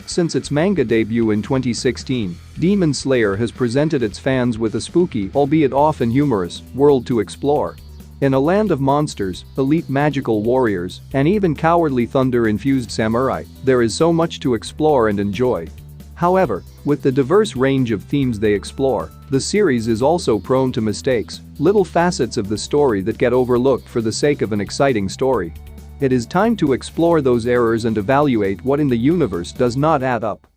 Since its manga debut in 2016, Demonslayer has presented its fans with a spooky, albeit often humorous, world to explore. In a land of monsters, elite magical warriors, and even cowardly thunder-infused samurai, there is so much to explore and enjoy. However, with the diverse range of themes they explore, the series is also prone to mistakes, little facets of the story that get overlooked for the sake of an exciting story. It is time to explore those errors and evaluate what in the universe does not add up.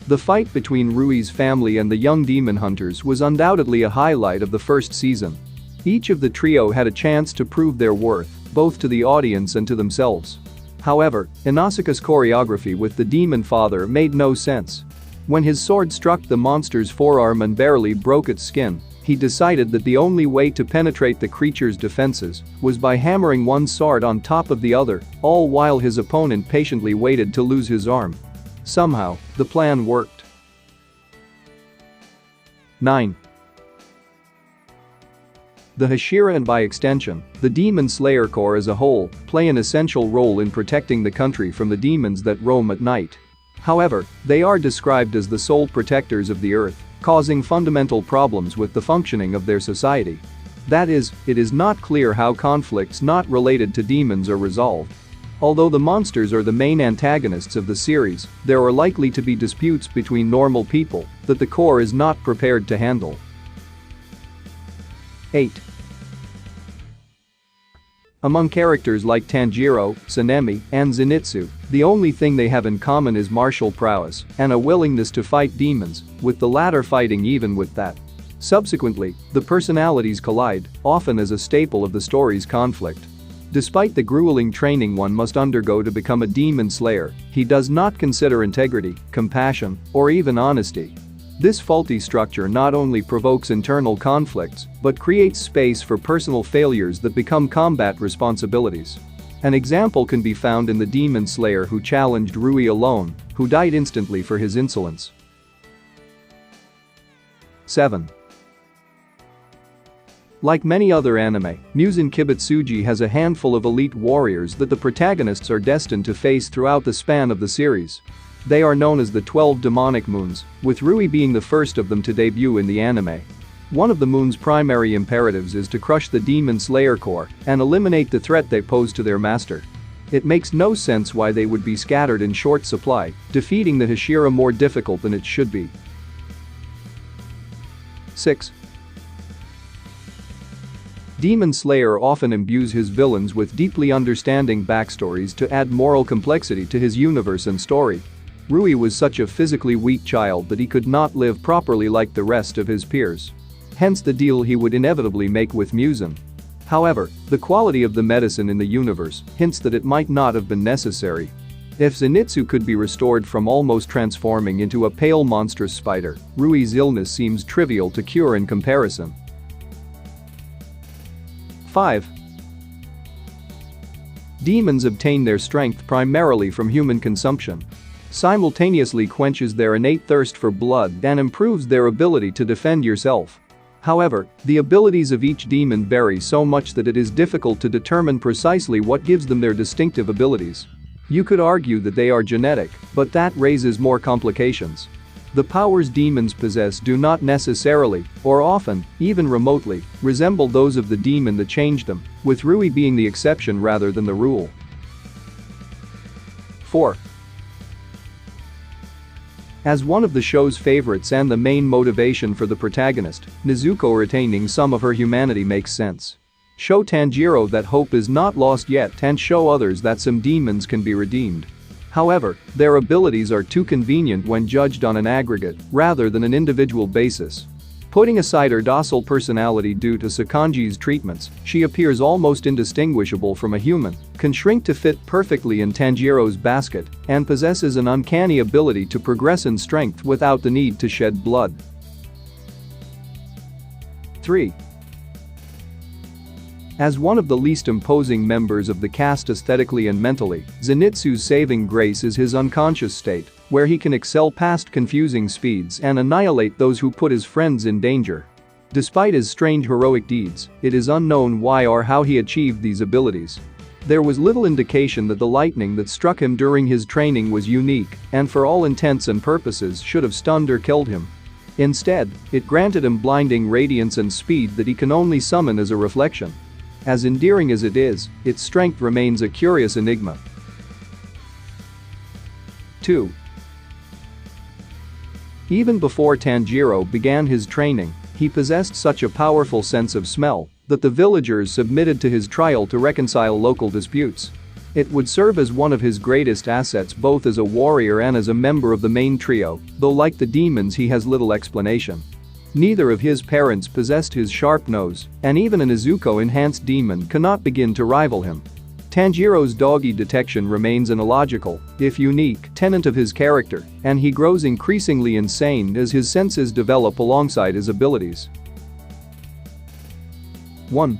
The fight between Rui's family and the young demon hunters was undoubtedly a highlight of the first season. Each of the trio had a chance to prove their worth, both to the audience and to themselves. However, Inosuke's choreography with the demon father made no sense. When his sword struck the monster's forearm and barely broke its skin, he decided that the only way to penetrate the creature's defenses was by hammering one sword on top of the other, all while his opponent patiently waited to lose his arm. Somehow, the plan worked. 9. The Hashira and by extension, the Demon Slayer Corps as a whole, play an essential role in protecting the country from the demons that roam at night. However, they are described as the sole protectors of the earth, causing fundamental problems with the functioning of their society. That is, it is not clear how conflicts not related to demons are resolved. Although the monsters are the main antagonists of the series, there are likely to be disputes between normal people that the Corps is not prepared to handle. 8. Among characters like Tanjiro, Sanemi, and Zenitsu, the only thing they have in common is martial prowess and a willingness to fight demons, with the latter fighting even with that. Subsequently, the personalities collide, often as a staple of the story's conflict. Despite the grueling training one must undergo to become a demon slayer, he does not consider integrity, compassion, or even honesty. This faulty structure not only provokes internal conflicts, but creates space for personal failures that become combat responsibilities. An example can be found in the demon slayer who challenged Rui alone, who died instantly for his insolence. 7. Like many other anime, Muzan Kibutsuji has a handful of elite warriors that the protagonists are destined to face throughout the span of the series. They are known as the 12 demonic moons, with Rui being the first of them to debut in the anime. One of the moon's primary imperatives is to crush the Demon Slayer Corps and eliminate the threat they pose to their master. It makes no sense why they would be scattered in short supply, defeating the Hashira more difficult than it should be. 6. Demon Slayer often imbues his villains with deeply understanding backstories to add moral complexity to his universe and story. Rui was such a physically weak child that he could not live properly like the rest of his peers. Hence the deal he would inevitably make with Muzan. However, the quality of the medicine in the universe hints that it might not have been necessary. If Zenitsu could be restored from almost transforming into a pale monstrous spider, Rui's illness seems trivial to cure in comparison. 5. Demons obtain their strength primarily from human consumption. Simultaneously quenches their innate thirst for blood and improves their ability to defend yourself. However, the abilities of each demon vary so much that it is difficult to determine precisely what gives them their distinctive abilities. You could argue that they are genetic, but that raises more complications. The powers demons possess do not necessarily, or often, even remotely, resemble those of the demon that changed them, with Rui being the exception rather than the rule. 4. As one of the show's favorites and the main motivation for the protagonist, Nezuko retaining some of her humanity makes sense. Show Tanjiro that hope is not lost yet and show others that some demons can be redeemed. However, their abilities are too convenient when judged on an aggregate rather than an individual basis. Putting aside her docile personality due to Sakanji's treatments, she appears almost indistinguishable from a human, can shrink to fit perfectly in Tanjiro's basket, and possesses an uncanny ability to progress in strength without the need to shed blood. 3. As one of the least imposing members of the cast aesthetically and mentally, Zenitsu's saving grace is his unconscious state, where he can excel past confusing speeds and annihilate those who put his friends in danger. Despite his strange heroic deeds, it is unknown why or how he achieved these abilities. There was little indication that the lightning that struck him during his training was unique and for all intents and purposes should have stunned or killed him. Instead, it granted him blinding radiance and speed that he can only summon as a reflection. As endearing as it is, its strength remains a curious enigma. 2. Even before Tanjiro began his training, he possessed such a powerful sense of smell that the villagers submitted to his trial to reconcile local disputes. It would serve as one of his greatest assets both as a warrior and as a member of the main trio, though like the demons he has little explanation. Neither of his parents possessed his sharp nose, and even a Nezuko-enhanced demon cannot begin to rival him. Tanjiro's doggy detection remains an illogical, if unique, tenet of his character, and he grows increasingly insane as his senses develop alongside his abilities. 1.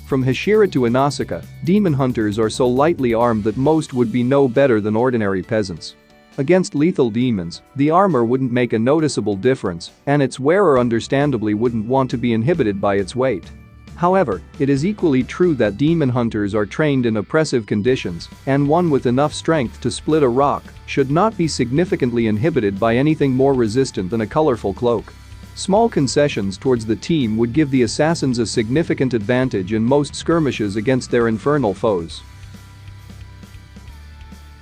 From Hashira to Inazaka, demon hunters are so lightly armed that most would be no better than ordinary peasants. Against lethal demons, the armor wouldn't make a noticeable difference, and its wearer understandably wouldn't want to be inhibited by its weight. However, it is equally true that demon hunters are trained in oppressive conditions, and one with enough strength to split a rock should not be significantly inhibited by anything more resistant than a colorful cloak. Small concessions towards the team would give the assassins a significant advantage in most skirmishes against their infernal foes.